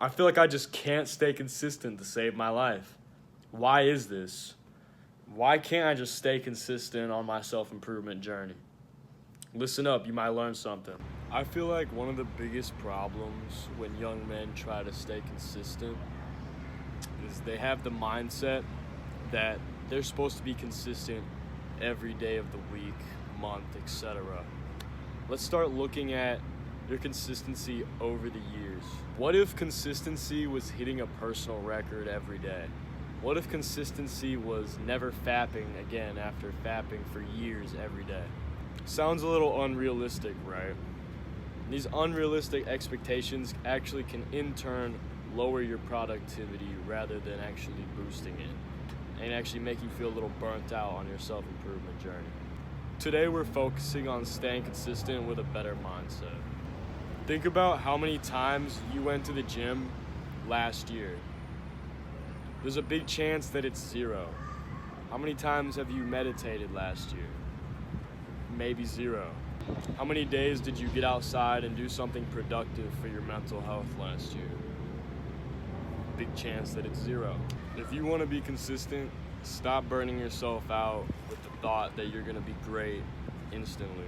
I feel like I just can't stay consistent to save my life. Why is this? Why can't I just stay consistent on my self-improvement journey? Listen up, you might learn something. I feel like one of the biggest problems when young men try to stay consistent is they have the mindset that they're supposed to be consistent every day of the week, month, etc. Let's start looking at your consistency over the years. What if consistency was hitting a personal record every day? What if consistency was never fapping again after fapping for years every day? Sounds a little unrealistic, right? These unrealistic expectations actually can in turn lower your productivity rather than actually boosting it and actually make you feel a little burnt out on your self-improvement journey. Today we're focusing on staying consistent with a better mindset. Think about how many times you went to the gym last year. There's a big chance that it's 0. How many times have you meditated last year? Maybe 0. How many days did you get outside and do something productive for your mental health last year? Big chance that it's 0. If you want to be consistent, stop burning yourself out with the thought that you're going to be great instantly.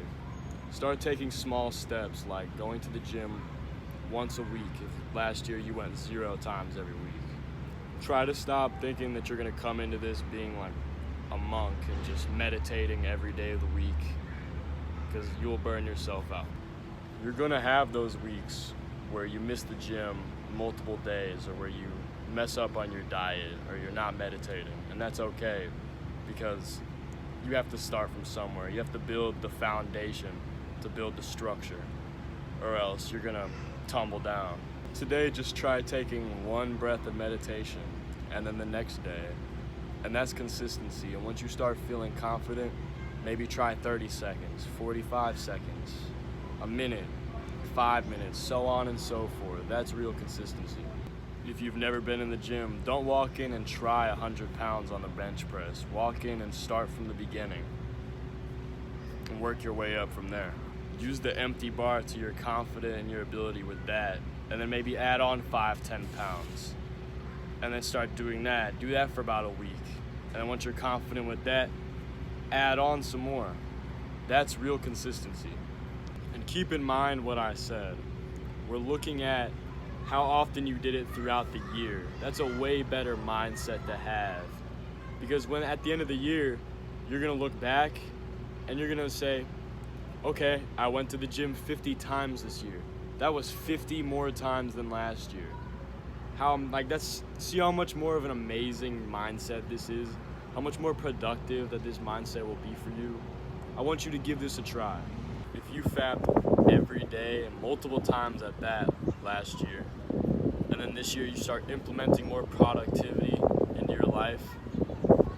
Start taking small steps like going to the gym once a week if last year you went 0 times every week. Try to stop thinking that you're going to come into this being like a monk and just meditating every day of the week, because you'll burn yourself out. You're going to have those weeks where you miss the gym multiple days, or where you mess up on your diet, or you're not meditating, and that's okay, because you have to start from somewhere. You have to build the foundation to build the structure, or else you're gonna tumble down. Today, just try taking one breath of meditation, and then the next day, and that's consistency. And once you start feeling confident, maybe try 30 seconds, 45 seconds, a minute, 5 minutes, so on and so forth. That's real consistency. If you've never been in the gym, don't walk in and try 100 pounds on the bench press. Walk in and start from the beginning and work your way up from there. Use the empty bar till you're confident in your ability with that, and then maybe add on 5-10 pounds, and then start doing that. Do that for about a week, and then once you're confident with that, add on some more. That's real consistency. And keep in mind what I said. We're looking at how often you did it throughout the year. That's a way better mindset to have, because when at the end of the year, you're gonna look back and you're gonna say, okay, I went to the gym 50 times this year. That was 50 more times than last year. See how much more of an amazing mindset this is? How much more productive that this mindset will be for you? I want you to give this a try. If you fapped every day and multiple times at that last year, and then this year you start implementing more productivity into your life,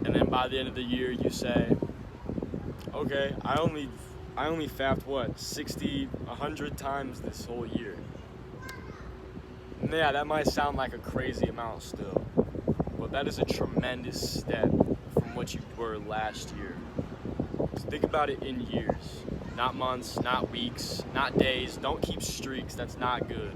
and then by the end of the year you say, okay, I only fapped 60, 100 times this whole year. Yeah, that might sound like a crazy amount still, but that is a tremendous step from what you were last year. So think about it in years, not months, not weeks, not days. Don't keep streaks, that's not good.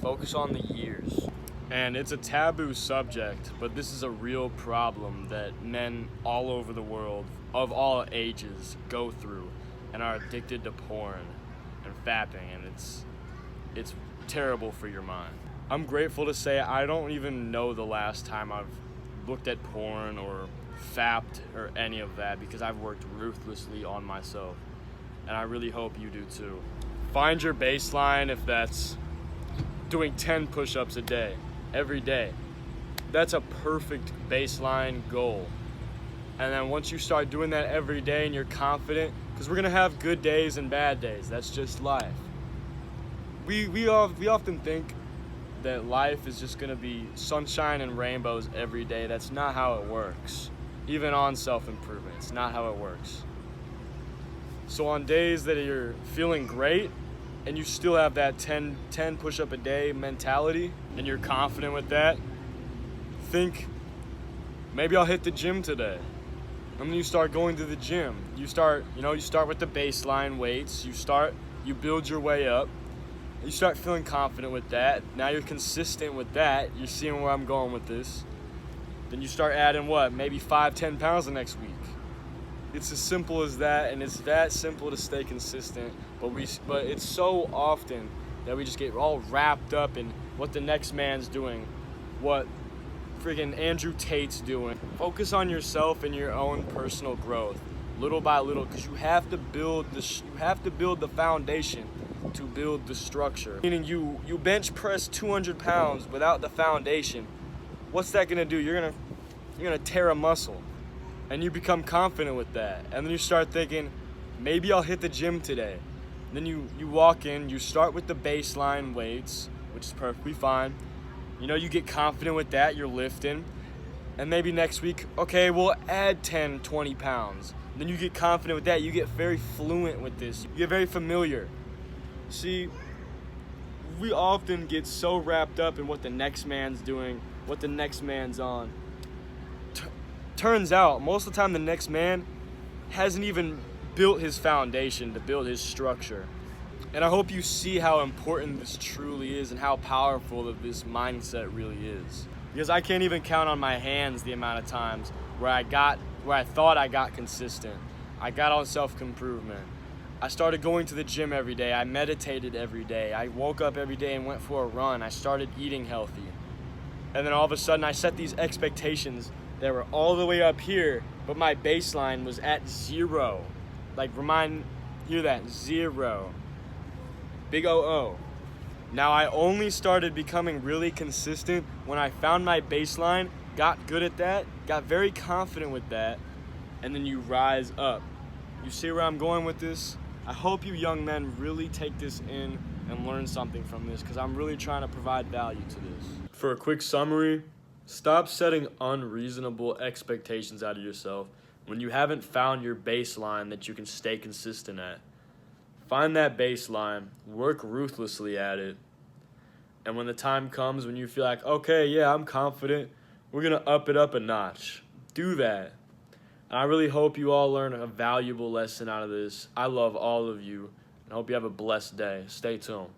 Focus on the years. And it's a taboo subject, but this is a real problem that men all over the world, of all ages, go through and are addicted to porn and fapping, and it's terrible for your mind. I'm grateful to say I don't even know the last time I've looked at porn or fapped or any of that, because I've worked ruthlessly on myself, and I really hope you do too. Find your baseline. If that's doing 10 push-ups a day, every day, that's a perfect baseline goal. And then once you start doing that every day and you're confident, because we're gonna have good days and bad days, that's just life. We often think that life is just gonna be sunshine and rainbows every day. That's not how it works. Even on self-improvement, it's not how it works. So on days that you're feeling great and you still have that 10 push-up a day mentality, and you're confident with that, think, maybe I'll hit the gym today. And then you start going to the gym. You start with the baseline weights. You build your way up, You start feeling confident with that. Now you're consistent with that. You're seeing where I'm going with this. Then you start adding what? Maybe 5-10 pounds the next week. It's as simple as that, and it's that simple to stay consistent. But it's so often that we just get all wrapped up in what the next man's doing, what friggin' Andrew Tate's doing. Focus on yourself and your own personal growth, little by little, because you have to build the foundation to build the structure. Meaning you bench press 200 pounds without the foundation. What's that gonna do? You're gonna tear a muscle, and you become confident with that. And then you start thinking, maybe I'll hit the gym today. And then you walk in, you start with the baseline weights, which is perfectly fine. You know, you get confident with that, you're lifting. And maybe next week, okay, we'll add 10, 20 pounds. And then you get confident with that, you get very fluent with this, you get very familiar. See, we often get so wrapped up in what the next man's doing, what the next man's on. Turns out, most of the time the next man hasn't even built his foundation to build his structure. And I hope you see how important this truly is and how powerful of this mindset really is. Because I can't even count on my hands the amount of times where I thought I got consistent. I got on self-improvement. I started going to the gym every day. I meditated every day. I woke up every day and went for a run. I started eating healthy. And then all of a sudden I set these expectations that were all the way up here, but my baseline was at 0. Hear that, 0. Big O-O. Now I only started becoming really consistent when I found my baseline, got good at that, got very confident with that, and then you rise up. You see where I'm going with this? I hope you young men really take this in and learn something from this, because I'm really trying to provide value to this. For a quick summary, stop setting unreasonable expectations out of yourself when you haven't found your baseline that you can stay consistent at. Find that baseline, work ruthlessly at it, and when the time comes when you feel like, okay, yeah, I'm confident, we're going to up it up a notch. Do that. And I really hope you all learn a valuable lesson out of this. I love all of you, and I hope you have a blessed day. Stay tuned.